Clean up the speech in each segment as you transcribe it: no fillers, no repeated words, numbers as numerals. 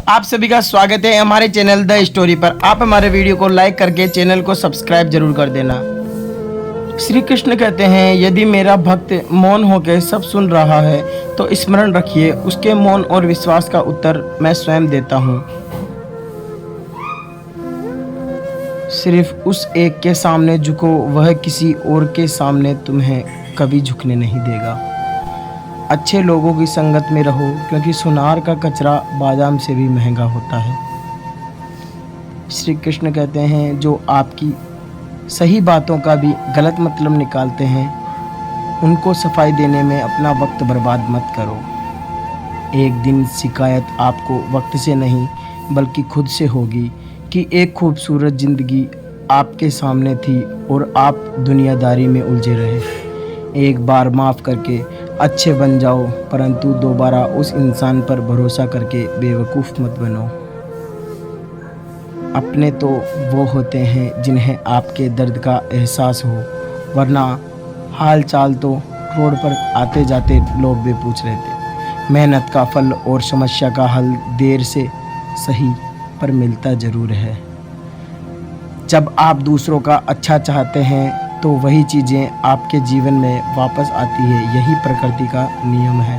आप सभी का स्वागत है हमारे चैनल द स्टोरी पर। आप हमारे वीडियो को लाइक करके चैनल को सब्सक्राइब जरूर कर देना। श्री कृष्ण कहते हैं, यदि मेरा भक्त मौन होकर सब सुन रहा है तो स्मरण रखिए, उसके मौन और विश्वास का उत्तर मैं स्वयं देता हूँ। सिर्फ उस एक के सामने झुको, वह किसी और के सामने तुम्हें कभी झुकने नहीं देगा। अच्छे लोगों की संगत में रहो, क्योंकि सुनार का कचरा बादाम से भी महंगा होता है। श्री कृष्ण कहते हैं, जो आपकी सही बातों का भी गलत मतलब निकालते हैं, उनको सफाई देने में अपना वक्त बर्बाद मत करो। एक दिन शिकायत आपको वक्त से नहीं बल्कि खुद से होगी कि एक खूबसूरत ज़िंदगी आपके सामने थी और आप दुनियादारी में उलझे रहे। एक बार माफ़ करके अच्छे बन जाओ, परंतु दोबारा उस इंसान पर भरोसा करके बेवकूफ़ मत बनो। अपने तो वो होते हैं जिन्हें आपके दर्द का एहसास हो, वरना हाल चाल तो रोड पर आते जाते लोग भी पूछ रहे थे। मेहनत का फल और समस्या का हल देर से सही पर मिलता ज़रूर है। जब आप दूसरों का अच्छा चाहते हैं तो वही चीज़ें आपके जीवन में वापस आती है। यही प्रकृति का नियम है।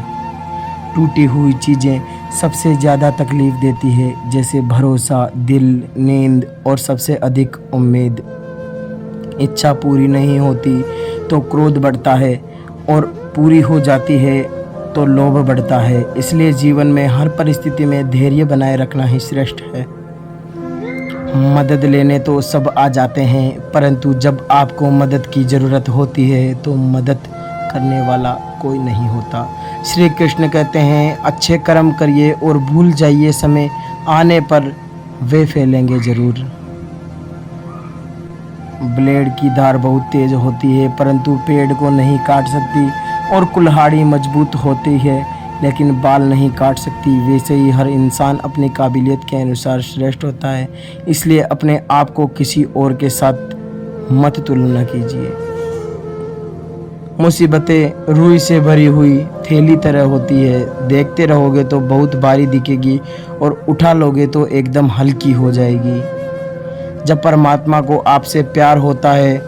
टूटी हुई चीज़ें सबसे ज़्यादा तकलीफ़ देती है, जैसे भरोसा, दिल, नींद और सबसे अधिक उम्मीद। इच्छा पूरी नहीं होती तो क्रोध बढ़ता है और पूरी हो जाती है तो लोभ बढ़ता है। इसलिए जीवन में हर परिस्थिति में धैर्य बनाए रखना ही श्रेष्ठ है। मदद लेने तो सब आ जाते हैं, परंतु जब आपको मदद की ज़रूरत होती है तो मदद करने वाला कोई नहीं होता। श्री कृष्ण कहते हैं, अच्छे कर्म करिए और भूल जाइए, समय आने पर वे फैलेंगे ज़रूर। ब्लेड की धार बहुत तेज होती है, परंतु पेड़ को नहीं काट सकती, और कुल्हाड़ी मजबूत होती है लेकिन बाल नहीं काट सकती। वैसे ही हर इंसान अपनी काबिलियत के अनुसार श्रेष्ठ होता है। इसलिए अपने आप को किसी और के साथ मत तुलना कीजिए। मुसीबतें रुई से भरी हुई थैली तरह होती है, देखते रहोगे तो बहुत भारी दिखेगी और उठा लोगे तो एकदम हल्की हो जाएगी। जब परमात्मा को आपसे प्यार होता है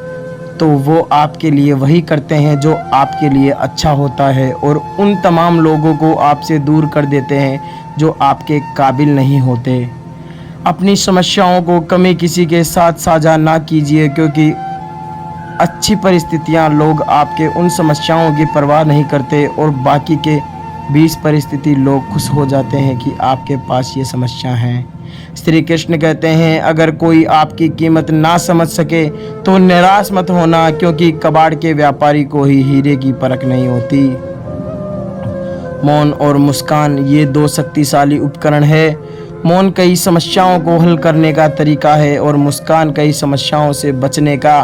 तो वो आपके लिए वही करते हैं जो आपके लिए अच्छा होता है, और उन तमाम लोगों को आपसे दूर कर देते हैं जो आपके काबिल नहीं होते। अपनी समस्याओं को कभी किसी के साथ साझा ना कीजिए, क्योंकि अच्छी परिस्थितियां लोग आपके उन समस्याओं की परवाह नहीं करते और बाकी के 20 परिस्थिति लोग खुश हो जाते हैं कि आपके पास ये समस्या है। श्री कृष्ण कहते हैं, अगर कोई आपकी कीमत ना समझ सके तो निराश मत होना, क्योंकि कबाड़ के व्यापारी को ही हीरे की परख नहीं होती। मौन और मुस्कान ये दो शक्तिशाली उपकरण है। मौन कई समस्याओं को हल करने का तरीका है और मुस्कान कई समस्याओं से बचने का।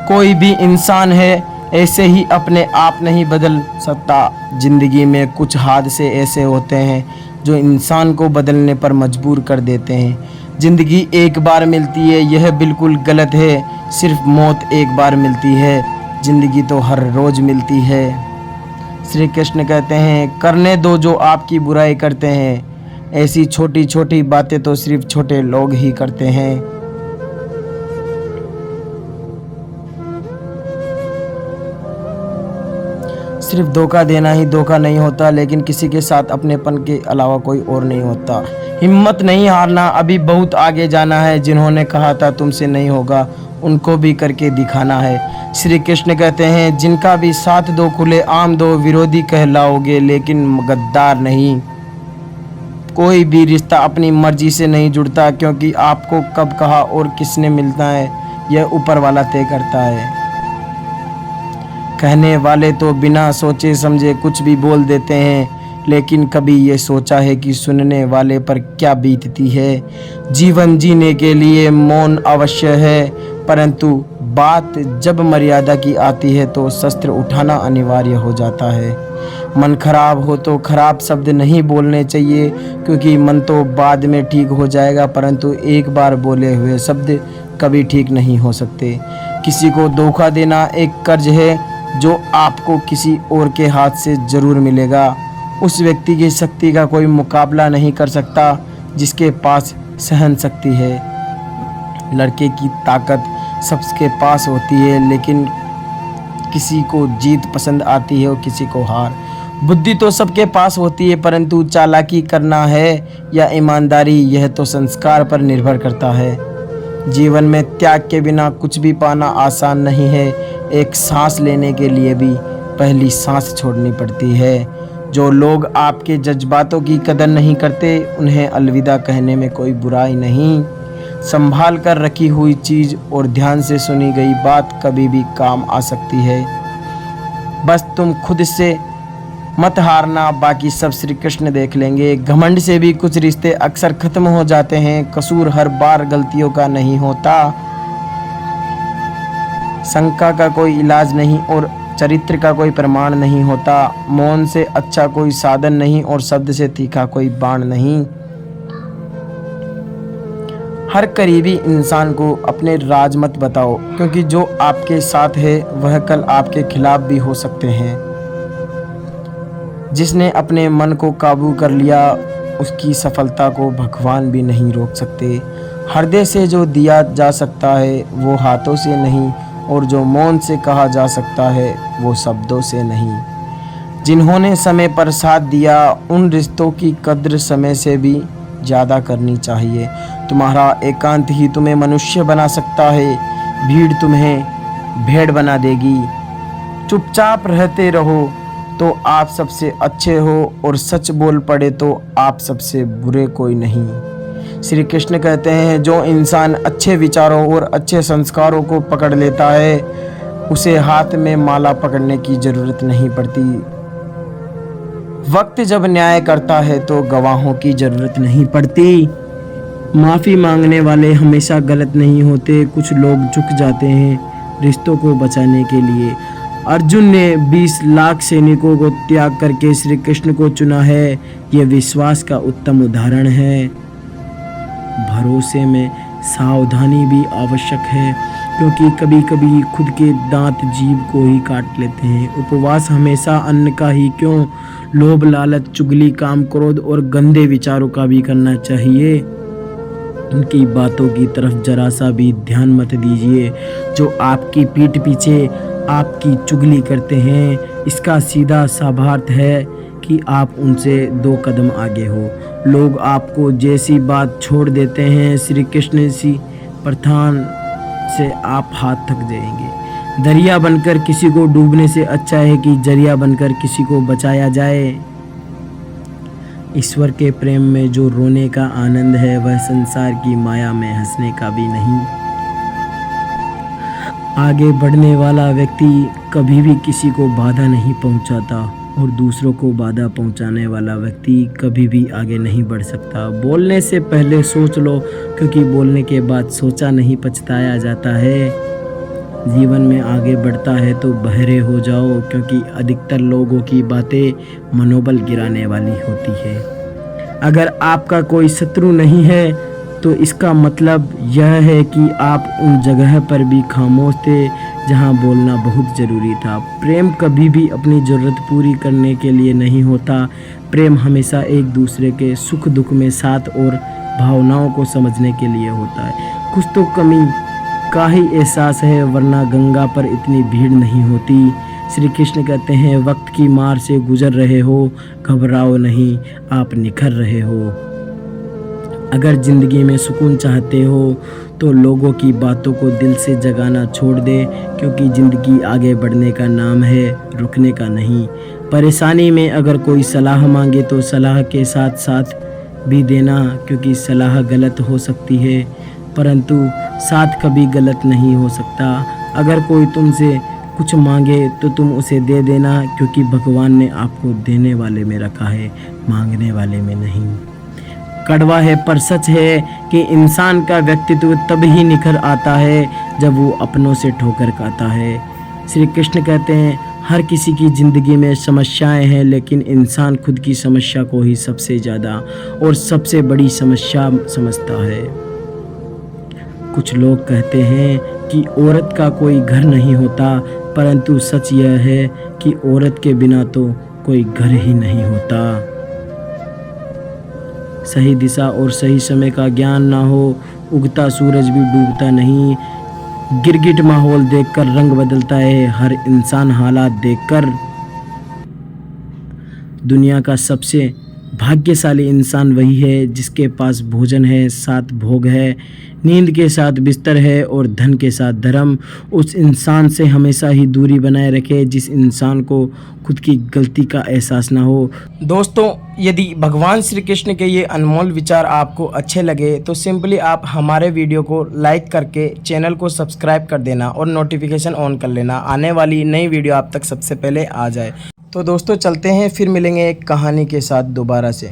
कोई भी इंसान है ऐसे ही अपने आप नहीं बदल सकता। जिंदगी में कुछ हादसे ऐसे होते हैं जो इंसान को बदलने पर मजबूर कर देते हैं। ज़िंदगी एक बार मिलती है, यह बिल्कुल गलत है। सिर्फ मौत एक बार मिलती है, ज़िंदगी तो हर रोज़ मिलती है। श्री कृष्ण कहते हैं, करने दो जो आपकी बुराई करते हैं। ऐसी छोटी छोटी बातें तो सिर्फ छोटे लोग ही करते हैं। सिर्फ धोखा देना ही धोखा नहीं होता, लेकिन किसी के साथ अपनेपन के अलावा कोई और नहीं होता। हिम्मत नहीं हारना, अभी बहुत आगे जाना है। जिन्होंने कहा था तुमसे नहीं होगा, उनको भी करके दिखाना है। श्री कृष्ण कहते हैं, जिनका भी साथ दो खुले आम दो, विरोधी कहलाओगे लेकिन गद्दार नहीं। कोई भी रिश्ता अपनी मर्जी से नहीं जुड़ता, क्योंकि आपको कब कहा और किसने मिलना है यह ऊपर वाला तय करता है। कहने वाले तो बिना सोचे समझे कुछ भी बोल देते हैं, लेकिन कभी ये सोचा है कि सुनने वाले पर क्या बीतती है। जीवन जीने के लिए मौन अवश्य है, परंतु बात जब मर्यादा की आती है तो शस्त्र उठाना अनिवार्य हो जाता है। मन खराब हो तो खराब शब्द नहीं बोलने चाहिए, क्योंकि मन तो बाद में ठीक हो जाएगा, परंतु एक बार बोले हुए शब्द कभी ठीक नहीं हो सकते। किसी को धोखा देना एक कर्ज है जो आपको किसी और के हाथ से ज़रूर मिलेगा। उस व्यक्ति की शक्ति का कोई मुकाबला नहीं कर सकता जिसके पास सहन शक्ति है। लड़के की ताकत सबके पास होती है, लेकिन किसी को जीत पसंद आती है और किसी को हार। बुद्धि तो सबके पास होती है, परंतु चालाकी करना है या ईमानदारी, यह तो संस्कार पर निर्भर करता है। जीवन में त्याग के बिना कुछ भी पाना आसान नहीं है। एक सांस लेने के लिए भी पहली सांस छोड़नी पड़ती है। जो लोग आपके जज्बातों की कदर नहीं करते, उन्हें अलविदा कहने में कोई बुराई नहीं। संभाल कर रखी हुई चीज़ और ध्यान से सुनी गई बात कभी भी काम आ सकती है। बस तुम खुद से मत हारना, बाकी सब श्री कृष्ण देख लेंगे। घमंड से भी कुछ रिश्ते अक्सर खत्म हो जाते हैं। कसूर हर बार गलतियों का नहीं होता। शंका का कोई इलाज नहीं और चरित्र का कोई प्रमाण नहीं होता। मौन से अच्छा कोई साधन नहीं और शब्द से तीखा कोई बाण नहीं। हर करीबी इंसान को अपने राज मत बताओ, क्योंकि जो आपके साथ है वह कल आपके खिलाफ भी हो सकते हैं। जिसने अपने मन को काबू कर लिया, उसकी सफलता को भगवान भी नहीं रोक सकते। हृदय से जो दिया जा सकता है वो हाथों से नहीं, और जो मौन से कहा जा सकता है वो शब्दों से नहीं। जिन्होंने समय पर साथ दिया, उन रिश्तों की कद्र समय से भी ज़्यादा करनी चाहिए। तुम्हारा एकांत ही तुम्हें मनुष्य बना सकता है। भीड़ तुम्हें भेड़ बना देगी। चुपचाप रहते रहो तो आप सबसे अच्छे हो, और सच बोल पड़े तो आप सबसे बुरे कोई नहीं। श्री कृष्ण कहते हैं, जो इंसान अच्छे विचारों और अच्छे संस्कारों को पकड़ लेता है, उसे हाथ में माला पकड़ने की जरूरत नहीं पड़ती। वक्त जब न्याय करता है तो गवाहों की जरूरत नहीं पड़ती। माफ़ी मांगने वाले हमेशा गलत नहीं होते। कुछ लोग झुक जाते हैं रिश्तों को बचाने के लिए। अर्जुन ने 20 लाख सैनिकों को त्याग करके श्री कृष्ण को चुना है। यह विश्वास का उत्तम उदाहरण है। भरोसे में सावधानी भी आवश्यक है, क्योंकि कभी कभी खुद के दांत जीभ को ही काट लेते हैं। उपवास हमेशा अन्न का ही क्यों, लोभ लालच चुगली काम क्रोध और गंदे विचारों का भी करना चाहिए। उनकी बातों की तरफ जरा सा भी ध्यान मत दीजिए। जो आपकी पीठ पीछे आपकी चुगली करते हैं, इसका सीधा सा भार्थ है कि आप उनसे 2 कदम आगे हो। लोग आपको जैसी बात छोड़ देते हैं, श्री कृष्ण सी प्रधान से आप हाथ थक जाएंगे। दरिया बनकर किसी को डूबने से अच्छा है कि जरिया बनकर किसी को बचाया जाए। ईश्वर के प्रेम में जो रोने का आनंद है, वह संसार की माया में हंसने का भी नहीं। आगे बढ़ने वाला व्यक्ति कभी भी किसी को बाधा नहीं पहुंचाता, और दूसरों को बाधा पहुंचाने वाला व्यक्ति कभी भी आगे नहीं बढ़ सकता। बोलने से पहले सोच लो, क्योंकि बोलने के बाद सोचा नहीं पछताया जाता है। जीवन में आगे बढ़ता है तो बहरे हो जाओ, क्योंकि अधिकतर लोगों की बातें मनोबल गिराने वाली होती है। अगर आपका कोई शत्रु नहीं है तो इसका मतलब यह है कि आप उन जगह पर भी खामोश थे जहां बोलना बहुत ज़रूरी था। प्रेम कभी भी अपनी ज़रूरत पूरी करने के लिए नहीं होता। प्रेम हमेशा एक दूसरे के सुख दुख में साथ और भावनाओं को समझने के लिए होता है। कुछ तो कमी का ही एहसास है, वरना गंगा पर इतनी भीड़ नहीं होती। श्री कृष्ण कहते हैं, वक्त की मार से गुजर रहे हो, घबराओ नहीं, आप निखर रहे हो। अगर ज़िंदगी में सुकून चाहते हो तो लोगों की बातों को दिल से जगाना छोड़ दे, क्योंकि ज़िंदगी आगे बढ़ने का नाम है, रुकने का नहीं। परेशानी में अगर कोई सलाह मांगे तो सलाह के साथ साथ भी देना, क्योंकि सलाह गलत हो सकती है परंतु साथ कभी गलत नहीं हो सकता। अगर कोई तुमसे कुछ मांगे तो तुम उसे दे देना, क्योंकि भगवान ने आपको देने वाले में रखा है, मांगने वाले में नहीं। कड़वा है पर सच है कि इंसान का व्यक्तित्व तब ही निखर आता है जब वो अपनों से ठोकर खाता है। श्री कृष्ण कहते हैं, हर किसी की ज़िंदगी में समस्याएं हैं, लेकिन इंसान खुद की समस्या को ही सबसे ज़्यादा और सबसे बड़ी समस्या समझता है। कुछ लोग कहते हैं कि औरत का कोई घर नहीं होता, परंतु सच यह है कि औरत के बिना तो कोई घर ही नहीं होता। सही दिशा और सही समय का ज्ञान ना हो, उगता सूरज भी डूबता नहीं। गिरगिट माहौल देखकर रंग बदलता है हर इंसान हालात देखकर। दुनिया का सबसे भाग्यशाली इंसान वही है जिसके पास भोजन है, साथ भोग है, नींद के साथ बिस्तर है और धन के साथ धर्म। उस इंसान से हमेशा ही दूरी बनाए रखे जिस इंसान को खुद की गलती का एहसास ना हो। दोस्तों, यदि भगवान श्री कृष्ण के ये अनमोल विचार आपको अच्छे लगे तो सिंपली आप हमारे वीडियो को लाइक करके चैनल को सब्सक्राइब कर देना और नोटिफिकेशन ऑन कर लेना, आने वाली नई वीडियो आप तक सबसे पहले आ जाए। तो दोस्तों चलते हैं, फिर मिलेंगे एक कहानी के साथ दोबारा से।